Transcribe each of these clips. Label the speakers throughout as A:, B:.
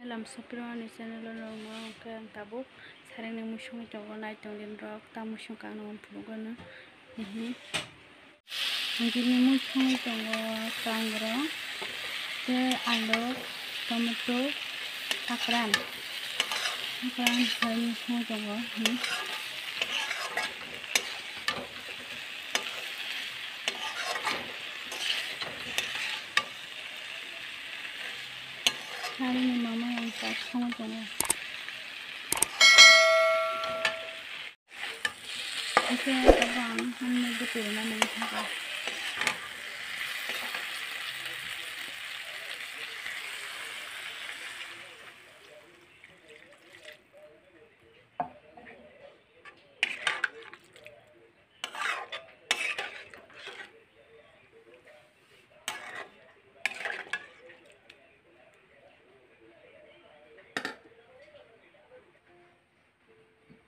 A: Làm Soprano channel nó cái tabu sarang nang musung ito na itong din rock ta musung ka no pulugan na hindi ni musung ito kangrong te alo tomato akran sa musung ito hari ni mama yang tak sama dengan oke terbang ini betul mana yang tak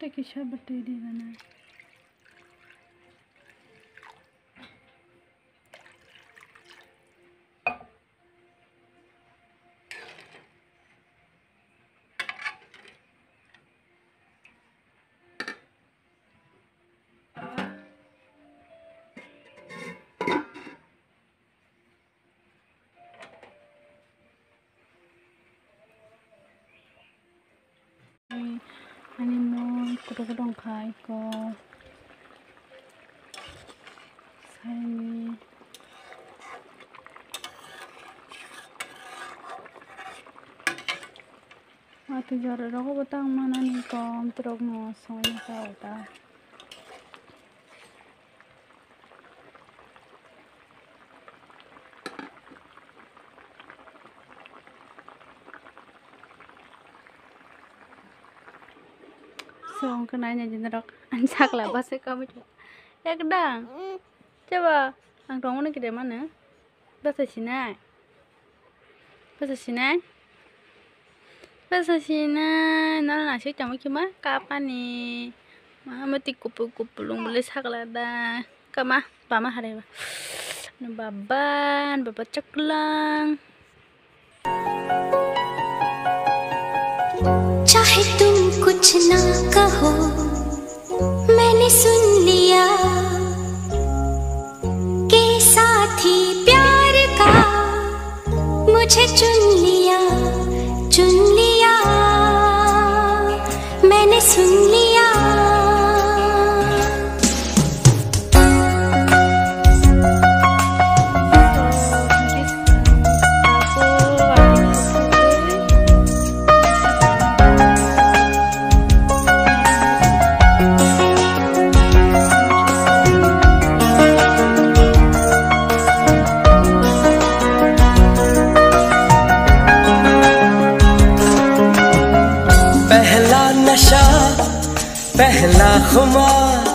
A: tak kisah betul di mana ani mo kudong khai ko sai ati jara ro batang mana ni kom trok no soy ka uta Song kenanya jenderok ansak lah bahasa kamu ya kedang coba angkrong mana kita mana bahasa Cina nana nasi campur cuma kapan nih mama mati kupulung boleh sak lah dah kama pama hari baban babat ceklang
B: चाहे तुम कुछ ना कहो मैंने सुन लिया के साथी प्यार का मुझे चुन लिया मैंने सुन लिया
C: पहला खुमार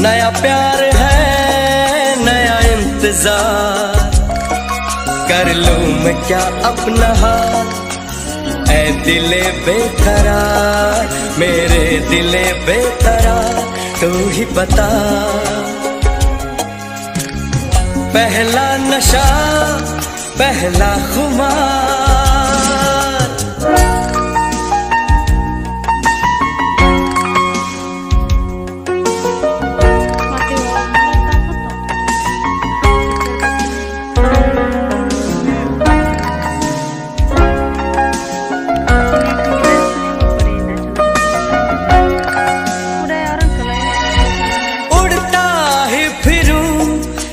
C: नया प्यार है नया इंतजार कर लूं मैं क्या अपना हाथ ऐ दिले बेकरार मेरे दिले बेकरार तू ही बता पहला नशा पहला खुमार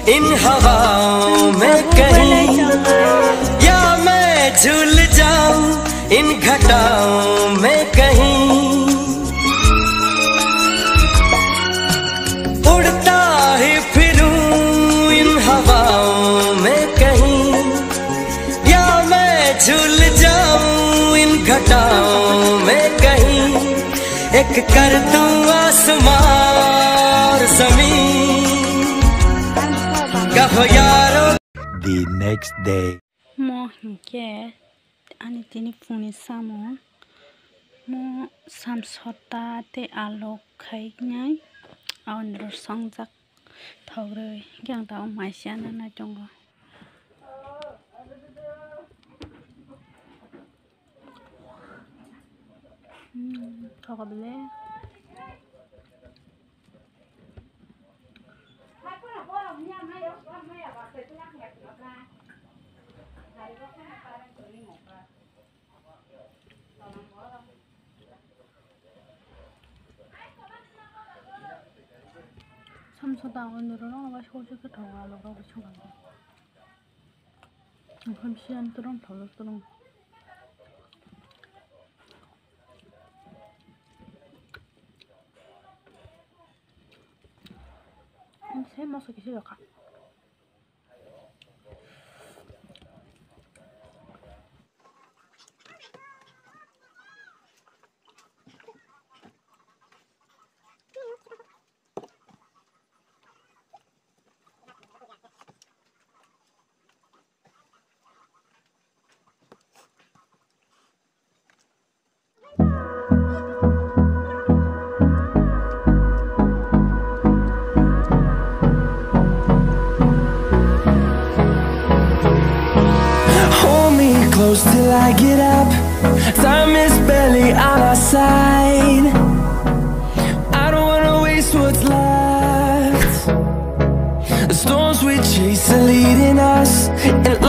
C: इन हवाओं में कहीं या मैं झूल जाऊं इन घटाओं में कहीं उड़ता ही फिरूं इन हवाओं में कहीं या मैं झूल जाऊं इन घटाओं में कहीं एक कर दूं आसमां और ज़मीन
D: The next day.
A: Mo hingke ani tini phone samo mo samsota te alok khai nyai aundro songjak thogroi gyang ta mai siana na jongo 저거 볼래? 삼소다 오늘은 어가 소주가 더 알아가고 싶어. 그럼 시간 들은 덜 들은. 새 맛이 싫어가.
C: Close till I get up. Time is barely on our side. I don't wanna waste what's left. The storms we chase are leading us, and